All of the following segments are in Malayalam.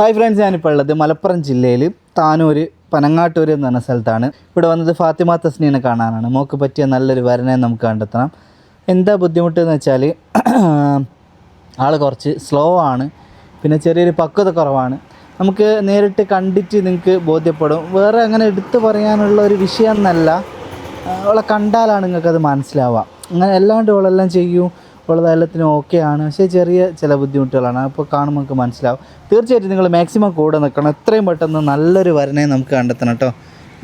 ഹായ് ഫ്രണ്ട്സ്, ഞാനിപ്പോൾ ഉള്ളത് മലപ്പുറം ജില്ലയിൽ താനൂർ പനങ്ങാട്ടൂർ എന്ന് പറഞ്ഞ സ്ഥലത്താണ്. ഇവിടെ വന്നത് ഫാത്തിമ തസ്നീനെ കാണാനാണ്. മോൾക്ക് പറ്റിയ നല്ലൊരു വരനെ നമുക്ക് കണ്ടെത്തണം. എന്താ ബുദ്ധിമുട്ടെന്ന് വെച്ചാൽ ആൾ കുറച്ച് സ്ലോ ആണ്, പിന്നെ ചെറിയൊരു പക്വത കുറവാണ്. നമുക്ക് നേരിട്ട് കണ്ടിട്ട് നിങ്ങൾക്ക് ബോധ്യപ്പെടും. വേറെ അങ്ങനെ എടുത്തു പറയാനുള്ള ഒരു വിഷയം എന്നല്ല, അവളെ കണ്ടാലാണ് നിങ്ങൾക്കത് മനസ്സിലാവുക. അങ്ങനെ അല്ലാണ്ട് അവളെല്ലാം ചെയ്യും, ഉള്ളത് എല്ലാത്തിനും ഓക്കെയാണ്. പക്ഷേ ചെറിയ ചില ബുദ്ധിമുട്ടുകളാണ്. അപ്പോൾ കാണുമ്പോൾ നമുക്ക് മനസ്സിലാവും. തീർച്ചയായിട്ടും നിങ്ങൾ മാക്സിമം കൂടെ നിൽക്കണം. എത്രയും പെട്ടെന്ന് നല്ലൊരു വരനെ നമുക്ക് കണ്ടെത്തണം കേട്ടോ.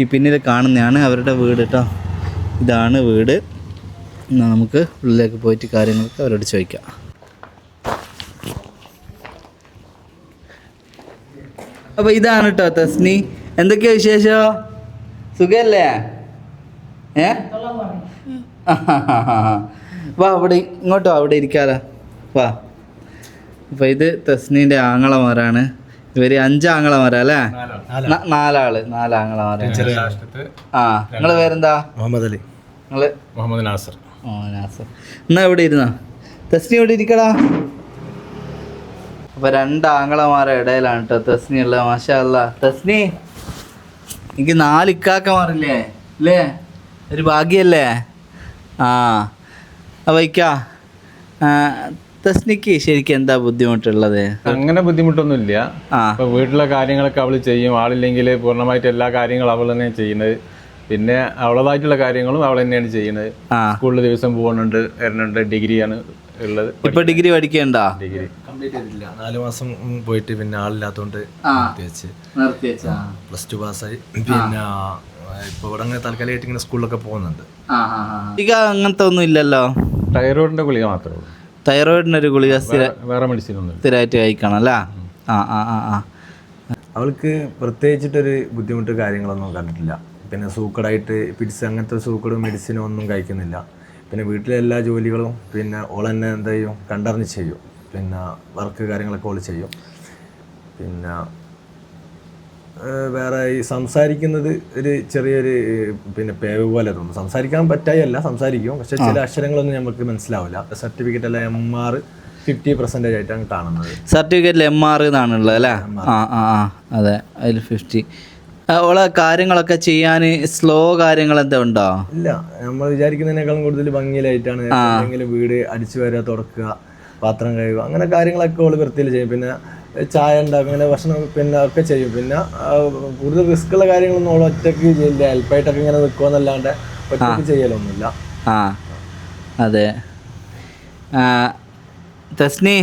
ഈ പിന്നിൽ കാണുന്നതാണ് അവരുടെ വീട് കേട്ടോ. ഇതാണ് വീട്. എന്നാൽ നമുക്ക് ഉള്ളിലേക്ക് പോയിട്ട് കാര്യങ്ങളൊക്കെ അവരോട് ചോദിക്കാം. അപ്പോൾ ഇതാണ് കേട്ടോ തസ്നി. എന്തൊക്കെയാ വിശേഷം? സുഖല്ലേ? വാ, അവിടെ ഇങ്ങോട്ടോ, അവിടെ ഇരിക്കാലോ, വാ. അപ്പോൾ ഇത് തസ്നീൻ്റെ ആങ്ങളമാരാണ്. ഇവർ 5 ആങ്ങളമാരാ അല്ലേ? 4 ആങ്ങളമാരാണ്. നിങ്ങൾ പേരെന്താ? മുഹമ്മദ് അലി. നിങ്ങൾ? മുഹമ്മദ് നാസർ. നാസർ. എന്നാ ഇവിടെ ഇരുന്നാ. തസ്നി ഇവിടെ ഇരിക്കടാ. അപ്പോൾ 2 ആങ്ങളമാരുടെ ഇടയിലാണ് കേട്ടോ തസ്നി ഉള്ളത്. മാഷാ അല്ലാ. തസ്നി, എനിക്ക് 4 ഇക്കാക്കമാറില്ലേ അല്ലേ? ഒരു ഭാഗ്യല്ലേ? അപ്പോൾ തസ്നിക്ക് ശരിക്കും എന്താ ബുദ്ധിമുട്ടുള്ളത്? അങ്ങനെ ബുദ്ധിമുട്ടൊന്നുമില്ല. ഇപ്പൊ വീട്ടിലെ കാര്യങ്ങളൊക്കെ അവള് ചെയ്യും. ആളില്ലെങ്കിൽ പൂർണ്ണമായിട്ട് എല്ലാ കാര്യങ്ങളും അവൾ തന്നെയാണ് ചെയ്യുന്നത്. പിന്നെ അവളതായിട്ടുള്ള കാര്യങ്ങളും അവൾ തന്നെയാണ് ചെയ്യുന്നത്. സ്കൂളിൽ ദിവസം പോകുന്നുണ്ട്, വരുന്നുണ്ട്. ഡിഗ്രിയാണ് ഉള്ളത്. ഇപ്പൊ ഡിഗ്രി പഠിക്കണ്ട? ഡിഗ്രി കംപ്ലീറ്റ് ചെയ്തില്ല. 4 മാസം പോയിട്ട് പിന്നെ ആളില്ലാത്തോണ്ട് നിർത്തിവെച്ച് +2 പാസ്സായി. പിന്നെ ഇപ്പൊ ഇവിടെ അങ്ങനെ താൽക്കാലികമായിട്ട് ഇങ്ങനെ സ്കൂളിലൊക്കെ പോകുന്നുണ്ട്. അങ്ങനത്തെ ഒന്നും ഇല്ലല്ലോ. തൈറോയിഡിന്റെ ഗുളിക മാത്രമേ ഉള്ളൂ. തൈറോയിഡിനൊരു ഗുളിക വേറെ മെഡിസിൻ ഒന്നും സ്ഥിരമായിട്ട് കഴിക്കണം അല്ലേ? അവൾക്ക് പ്രത്യേകിച്ചിട്ടൊരു ബുദ്ധിമുട്ട് കാര്യങ്ങളൊന്നും കണ്ടിട്ടില്ല. പിന്നെ സൂക്കടായിട്ട് പിടിച്ച് അങ്ങനത്തെ സൂക്കടും മെഡിസിനും ഒന്നും കഴിക്കുന്നില്ല. പിന്നെ വീട്ടിലെ എല്ലാ ജോലികളും പിന്നെ ഓൾ തന്നെ എന്താ ചെയ്യും, കണ്ടറിഞ്ഞ് ചെയ്യും. പിന്നെ വർക്ക് കാര്യങ്ങളൊക്കെ ഓൾ ചെയ്യും. പിന്നെ വേറെ ഈ സംസാരിക്കുന്നത് ഒരു ചെറിയൊരു പിന്നെ പേവ് പോലെ തോന്നും. സംസാരിക്കാൻ പറ്റായല്ല, സംസാരിക്കും. പക്ഷെ ചില അക്ഷരങ്ങളൊന്നും നമുക്ക് മനസ്സിലാവില്ല. സർട്ടിഫിക്കറ്റ് അല്ല MR 50% ആയിട്ടാണ് കാണുന്നത്. സർട്ടിഫിക്കറ്റിൽ MR എന്നാണുള്ളത് അല്ലേ? അതെ, അതിൽ 50. ഓളെ കാര്യങ്ങളൊക്കെ ചെയ്യാൻ സ്ലോ കാര്യങ്ങൾ എന്താ ഉണ്ടോ? ഇല്ല, നമ്മൾ വിചാരിക്കുന്നതിനേക്കാളും കൂടുതൽ ഭംഗിയിലായിട്ടാണ്. എന്തെങ്കിലും വീട് അടിച്ചു വരിക, തുറക്കുക, പാത്രം കഴുകുക, അങ്ങനെ കാര്യങ്ങളൊക്കെ ഓള് വൃത്തിയിൽ ചെയ്യും. പിന്നെ ചായ ഉണ്ടാക്കും, അങ്ങനെ ഭക്ഷണം പിന്നെ ഒക്കെ ചെയ്യും. പിന്നെ കൂടുതൽ റിസ്ക്കുള്ള കാര്യങ്ങളൊന്നും ഓൾ ഒറ്റയ്ക്ക് ചെയ്യില്ല. ഹെൽപ്പായിട്ടൊക്കെ ഇങ്ങനെ നിൽക്കുമെന്നല്ലാണ്ട് ഒറ്റയ്ക്ക് ചെയ്യലൊന്നുമില്ല. അതെ. തസ്നി,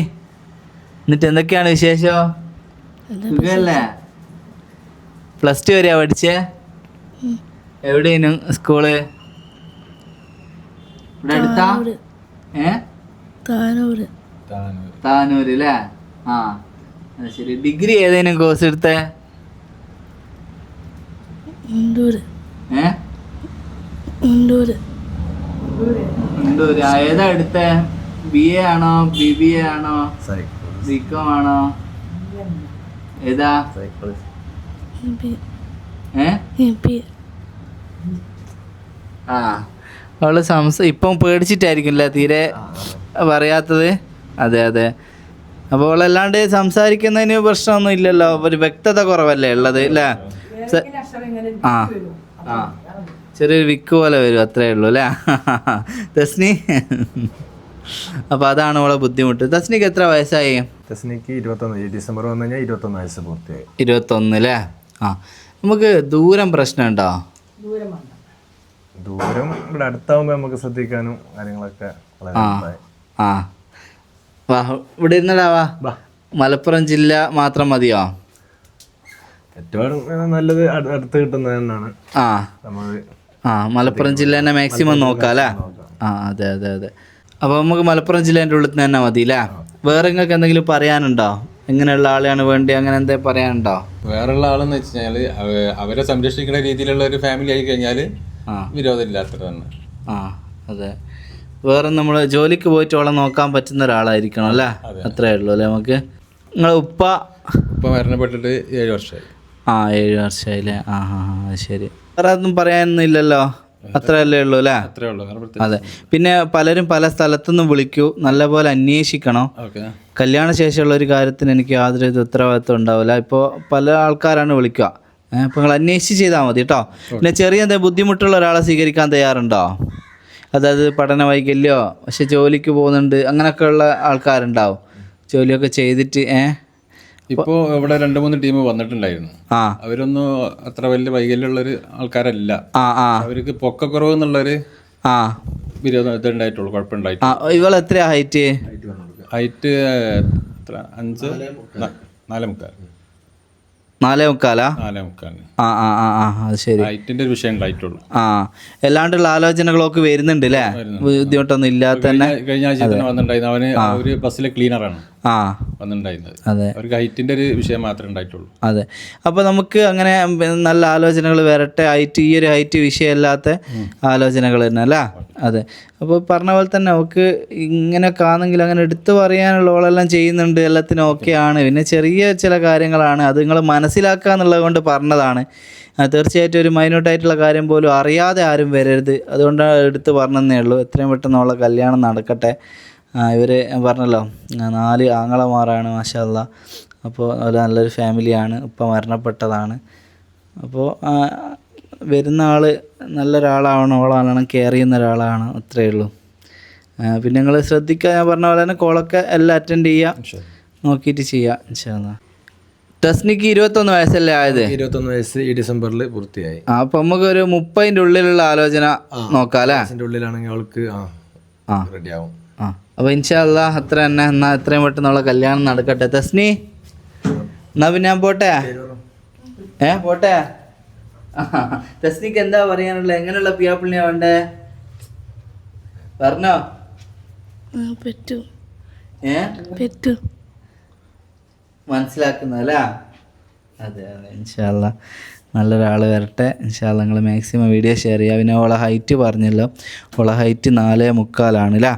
എന്നിട്ട് എന്തൊക്കെയാണ് വിശേഷം? സുഖല്ലേ? +2 വരെയാ പഠിച്ചേ? എവിടെയാണ് സ്കൂള്? ഇവിടെ അടുത്താ? താനൂര് അല്ലേ? ശരി. ഡിഗ്രി ഏതേനും കോഴ്സ് എടുത്തേ? ഏതാ എടുത്തേ? BA ആണോ BBA ആണോ BCom ആണോ? ഏതാ? അവള് ഇപ്പം പേടിച്ചിട്ടായിരിക്കുമല്ലേ തീരെ പറയാത്തത്? അതെ. അപ്പോൾ അവളല്ലാണ്ട് സംസാരിക്കുന്നതിന് പ്രശ്നമൊന്നും ഇല്ലല്ലോ. ഒരു വ്യക്തത കുറവല്ലേ ഉള്ളത് അല്ലേ? ചെറിയൊരു വിക്ക് പോലെ വരും, അത്രേ ഉള്ളൂ അല്ലേ തസ്നി? അപ്പോൾ അതാണ് അവളെ ബുദ്ധിമുട്ട്. തസ്നിക്ക് എത്ര വയസ്സായി? തസ്നിക്ക് 21. ഡിസംബർ വന്നു കഴിഞ്ഞാൽ 21 വയസ്സ് പൂർത്തിയായി. 21 അല്ലേ? നമുക്ക് ദൂരം പ്രശ്നമുണ്ടോ? ദൂരം ഇവിടെ അടുത്താവുമ്പോൾ നമുക്ക് ശ്രദ്ധിക്കാനും കാര്യങ്ങളൊക്കെ വാ, ഇവിടെ ഇരുന്നടാ. വാ. മലപ്പുറം ജില്ല മാത്രം മതിയോ? ഏറ്റവും നല്ലത് അടുത്ത് കിട്ടുന്നത് തന്നെയാണ്. മലപ്പുറം ജില്ല തന്നെ മാക്സിമം നോക്കാം അല്ലേ? അതെ. അപ്പോൾ നമുക്ക് മലപ്പുറം ജില്ലേൻ്റെ ഉള്ളിൽ തന്നെ മതി അല്ലേ? വേറെ നിങ്ങൾക്ക് എന്തെങ്കിലും പറയാനുണ്ടോ? എങ്ങനെയുള്ള ആളെയാണ് വേണ്ടി, അങ്ങനെ എന്തെങ്കിലും പറയാനുണ്ടോ? വേറെയുള്ള ആളെന്ന് വെച്ച് കഴിഞ്ഞാൽ അവരെ സംരക്ഷിക്കുന്ന രീതിയിലുള്ള ഒരു ഫാമിലി ആയി കഴിഞ്ഞാൽ വിരോധമില്ലാത്ത തന്നെ. അതെ. വേറെ നമ്മൾ ജോലിക്ക് പോയിട്ട് ഓളെ നോക്കാൻ പറ്റുന്ന ഒരാളായിരിക്കണം അല്ലേ? അത്രേ ഉള്ളൂ അല്ലേ നമുക്ക്? നിങ്ങളെ ഉപ്പ മരണപ്പെട്ടിട്ട് 7 വർഷമായി. 7 വർഷമായില്ലേ? ശരി. വേറെ ഒന്നും പറയാനൊന്നും ഇല്ലല്ലോ? അത്രയല്ലേ ഉള്ളൂ അല്ലേ? അത്രേ ഉള്ളൂ. അതെ. പിന്നെ പലരും പല സ്ഥലത്തുനിന്നും വിളിക്കൂ, നല്ലപോലെ അന്വേഷിക്കണം. കല്യാണശേഷമുള്ള ഒരു കാര്യത്തിന് എനിക്ക് യാതൊരു ഇത് ഉത്തരവാദിത്വം ഉണ്ടാവില്ല. ഇപ്പോൾ പല ആൾക്കാരാണ് വിളിക്കുക. അപ്പോൾ നിങ്ങൾ അന്വേഷിച്ച് ചെയ്താൽ മതി കേട്ടോ. പിന്നെ ചെറിയ എന്തെങ്കിലും ബുദ്ധിമുട്ടുള്ള ഒരാളെ സ്വീകരിക്കാൻ തയ്യാറുണ്ടോ? അതായത് പഠന വൈകല്യമോ പക്ഷെ ജോലിക്ക് പോകുന്നുണ്ട് അങ്ങനെയൊക്കെയുള്ള ആൾക്കാരുണ്ടാവും. ജോലിയൊക്കെ ചെയ്തിട്ട് ഇപ്പോൾ ഇവിടെ 2-3 ടീം വന്നിട്ടുണ്ടായിരുന്നു. അവരൊന്നും അത്ര വലിയ വൈകല്യമുള്ളൊരു ആൾക്കാരല്ല. അവർക്ക് പൊക്കക്കുറവ് എന്നുള്ളൊരു വിരോധം ഇതുണ്ടായിട്ടുള്ളൂ, കുഴപ്പമുണ്ടായിട്ടുള്ളൂ. ഇവൾ എത്രയാ ഹൈറ്റ്? ഹൈറ്റ് 4.25. 4.25. 4.25. അത് ശരി. ഹൈറ്റിന്റെ ഒരു വിഷയം ഉണ്ടായിട്ടുള്ളൂ. എല്ലാണ്ടുള്ള ആലോചനകളൊക്കെ വരുന്നുണ്ട് അല്ലേ? ബുദ്ധിമുട്ടൊന്നും ഇല്ലാത്ത തന്നെ. കഴിഞ്ഞ ആഴ്ച തന്നെ വന്നിട്ടുണ്ടായിരുന്നു. അവന് ഒരു ബസ്സിലെ ക്ലീനറാണ് വന്നിട്ടുണ്ടായിരുന്നത്. അവർക്ക് ഹൈറ്റിന്റെ ഒരു വിഷയം മാത്രമേ ഉണ്ടായിട്ടുള്ളൂ. അതെ. അപ്പോൾ നമുക്ക് അങ്ങനെ നല്ല ആലോചനകൾ വരട്ടെ. ഈ ഒരു ഹൈറ്റ് വിഷയമല്ലാത്ത ആലോചനകൾ തന്നെ അല്ല? അതെ. അപ്പോൾ പറഞ്ഞ പോലെ തന്നെ നമുക്ക് ഇങ്ങനെയൊക്കെ ആണെങ്കിൽ അങ്ങനെ എടുത്തു പറയാനുള്ളവളെല്ലാം ചെയ്യുന്നുണ്ട്, എല്ലാത്തിനും ഓക്കെയാണ്. പിന്നെ ചെറിയ ചില കാര്യങ്ങളാണ്, അത് നിങ്ങൾ മനസ്സിലാക്കുക എന്നുള്ളത് കൊണ്ട് പറഞ്ഞതാണ്. തീർച്ചയായിട്ടും ഒരു മൈന്യൂട്ടായിട്ടുള്ള കാര്യം പോലും അറിയാതെ ആരും വരരുത്, അതുകൊണ്ടാണ് എടുത്ത് പറഞ്ഞതേ ഉള്ളൂ. എത്രയും പെട്ടെന്നുള്ള കല്യാണം നടക്കട്ടെ. ഇവർ പറഞ്ഞല്ലോ 4 ആങ്ങളമാരാണ് മാഷാ അല്ലാഹ്. അപ്പോൾ നല്ലൊരു ഫാമിലിയാണ്. ഇപ്പം മരണപ്പെട്ടതാണ്. അപ്പോൾ വരുന്ന ആൾ നല്ലൊരാളാവണം, ഓളാണ് കെയർ ചെയ്യുന്ന ഒരാളാണ്, അത്രയേ ഉള്ളൂ. പിന്നെ നിങ്ങൾ ശ്രദ്ധിക്കുക, ഞാൻ പറഞ്ഞ പോലെ തന്നെ കോളൊക്കെ എല്ലാം അറ്റൻഡ് ചെയ്യുക, നോക്കിയിട്ട് ചെയ്യുക ഇൻഷാ അല്ലാഹ്. തസ്നിക്ക് 21 വയസ്സല്ലേ ആയത്? 21 വയസ്സ് ഈ ഡിസംബറിൽ പൂർത്തിയായി. അപ്പം നമുക്ക് ഒരു 30ൻ്റെ ഉള്ളിലുള്ള ആലോചന നോക്കാം അല്ലേ? ഉള്ളിലാണെങ്കിൽ അവൾക്ക് റെഡിയാവും. അപ്പോൾ ഇൻഷാ അല്ലാഹ് അത്ര തന്നെ. എന്നാൽ എത്രയും പെട്ടെന്നുള്ള കല്യാണം നടക്കട്ടെ. തസ്നി എന്നാ പിന്നെ ഞാൻ പോട്ടെ. പോട്ടെ. തസ്നിക്ക് എന്താ പറയാനുള്ളത്? എങ്ങനെയുള്ള പിയാപ്പിളിനെയാ വേണ്ടേ? പറഞ്ഞോ. മനസ്സിലാക്കുന്നല്ല? അതെ. ഇൻഷാ അല്ലാഹ് നല്ലൊരാൾ വരട്ടെ ഇൻഷാ അല്ലാഹ്. നിങ്ങൾ മാക്സിമം വീഡിയോ ഷെയർ ചെയ്യുക. പിന്നെ ഓളെ ഹൈറ്റ് പറഞ്ഞല്ലോ, ഓളെ ഹൈറ്റ് 4.25 അല്ലേ?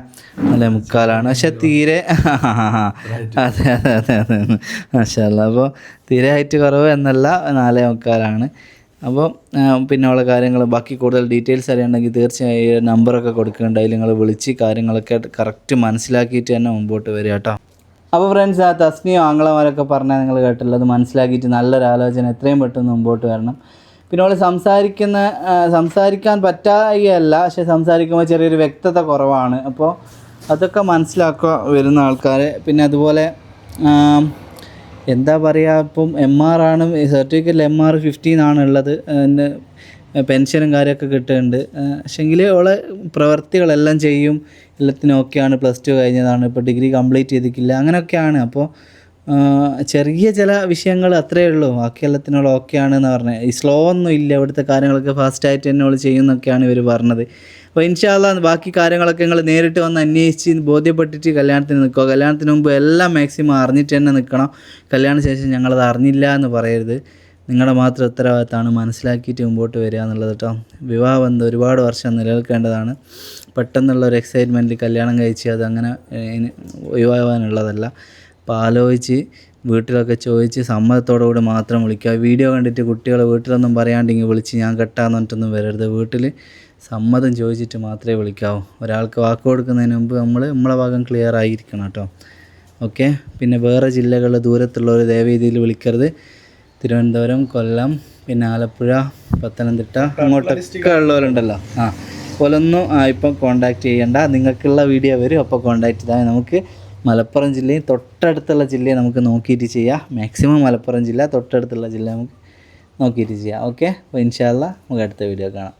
4.25 പക്ഷെ തീരെ അതെ മാഷാ അല്ലാഹ്. അപ്പോൾ തീരെ ഹൈറ്റ് കുറവ് എന്നല്ല, 4.25. അപ്പോൾ പിന്നെ ഉള്ള കാര്യങ്ങൾ ബാക്കി കൂടുതൽ ഡീറ്റെയിൽസ് അറിയണമെങ്കിൽ തീർച്ചയായും നമ്പറൊക്കെ കൊടുക്കുന്നുണ്ട്, അതിൽ നിങ്ങൾ വിളിച്ച് കാര്യങ്ങളൊക്കെ കറക്റ്റ് മനസ്സിലാക്കിയിട്ട് തന്നെ മുമ്പോട്ട് വരിക കേട്ടോ. അപ്പോൾ ഫ്രണ്ട്സ്, ആ തസ്നിയോ ആങ്ങളമാരൊക്കെ പറഞ്ഞാൽ നിങ്ങൾ കേട്ടല്ലോ, അത് മനസ്സിലാക്കിയിട്ട് നല്ലൊരു ആലോചന എത്രയും പെട്ടെന്ന് മുമ്പോട്ട് വരണം. പിന്നെ അവൾ സംസാരിക്കാൻ പറ്റായല്ല, പക്ഷെ സംസാരിക്കുമ്പോൾ ചെറിയൊരു വ്യക്തത കുറവാണ്. അപ്പോൾ അതൊക്കെ മനസ്സിലാക്കുക വരുന്ന ആൾക്കാരെ. പിന്നെ അതുപോലെ എന്താ പറയുക, ഇപ്പം MR ആണ് സർട്ടിഫിക്കറ്റിൽ MR 15 ഉള്ളത്. പെൻഷനും കാര്യമൊക്കെ കിട്ടുന്നുണ്ട്. പക്ഷേങ്കിൽ അവളെ പ്രവർത്തികളെല്ലാം ചെയ്യും, എല്ലാത്തിനും ഓക്കെയാണ്. +2 കഴിഞ്ഞതാണ്, ഇപ്പോൾ ഡിഗ്രി കംപ്ലീറ്റ് ചെയ്തിട്ടില്ല, അങ്ങനെയൊക്കെയാണ്. അപ്പോൾ ചെറിയ ചില വിഷയങ്ങൾ അത്രയേ ഉള്ളൂ, ബാക്കി എല്ലാത്തിനുള്ള ഓക്കെയാണെന്ന് പറഞ്ഞത്. ഈ സ്ലോ ഒന്നും ഇല്ല, ഇവിടുത്തെ കാര്യങ്ങളൊക്കെ ഫാസ്റ്റായിട്ട് തന്നെ അവൾ ചെയ്യുന്നൊക്കെയാണ് ഇവർ പറഞ്ഞത്. അപ്പോൾ ഇൻഷാ അല്ലാഹ് ബാക്കി കാര്യങ്ങളൊക്കെ നിങ്ങൾ നേരിട്ട് വന്ന് അന്വേഷിച്ച് ബോധ്യപ്പെട്ടിട്ട് കല്യാണത്തിന് നിൽക്കുക. കല്യാണത്തിന് മുമ്പ് എല്ലാം മാക്സിമം അറിഞ്ഞിട്ട് തന്നെ നിൽക്കണം. കല്യാണ ശേഷം ഞങ്ങളത് അറിഞ്ഞില്ല എന്ന് പറയരുത്. നിങ്ങളുടെ മാത്രം ഉത്തരവാദിത്തമാണ്, മനസ്സിലാക്കിയിട്ട് മുമ്പോട്ട് വരിക എന്നുള്ളത് കേട്ടോ. വിവാഹബന്ധം ഒരുപാട് വർഷം നിലനിൽക്കേണ്ടതാണ്. പെട്ടെന്നുള്ള ഒരു എക്സൈറ്റ്മെൻറ്റിൽ കല്യാണം കഴിച്ച് അതങ്ങനെ ഒഴിവാകാനുള്ളതല്ല. അപ്പോൾ ആലോചിച്ച് വീട്ടിലൊക്കെ ചോദിച്ച് സമ്മതത്തോടുകൂടി മാത്രം വിളിക്കുക. വീഡിയോ കണ്ടിട്ട് കുട്ടികൾ വീട്ടിലൊന്നും പറയാണ്ടെങ്കിൽ വിളിച്ച് ഞാൻ കെട്ടാന്ന് പറഞ്ഞിട്ടൊന്നും വരരുത്. വീട്ടിൽ സമ്മതം ചോദിച്ചിട്ട് മാത്രമേ വിളിക്കാവൂ. ഒരാൾക്ക് വാക്ക് കൊടുക്കുന്നതിന് മുമ്പ് നമ്മളെ ഭാഗം ക്ലിയർ ആയിരിക്കണം കേട്ടോ. ഓക്കെ. പിന്നെ വേറെ ജില്ലകളിൽ ദൂരത്തുള്ളവർ ദയവേദിയിൽ വിളിക്കരുത്. തിരുവനന്തപുരം, കൊല്ലം, പിന്നെ ആലപ്പുഴ, പത്തനംതിട്ട അങ്ങോട്ടൊക്കെ ഉള്ളവരുണ്ടല്ലോ, പോലൊന്നും ഇപ്പം കോൺടാക്റ്റ് ചെയ്യണ്ട. നിങ്ങൾക്കുള്ള വീഡിയോ വരും, അപ്പോൾ കോൺടാക്റ്റ് ചെയ്താൽ നമുക്ക് മലപ്പുറം ജില്ലയും തൊട്ടടുത്തുള്ള ജില്ലയെ നമുക്ക് നോക്കിയിട്ട് ചെയ്യാം. മാക്സിമം മലപ്പുറം ജില്ല, തൊട്ടടുത്തുള്ള ജില്ല നമുക്ക് നോക്കിയിട്ട് ചെയ്യാം. ഓക്കെ. അപ്പോൾ ഇൻഷാ അല്ലാഹ് നമുക്ക് അടുത്ത വീഡിയോ കാണാം.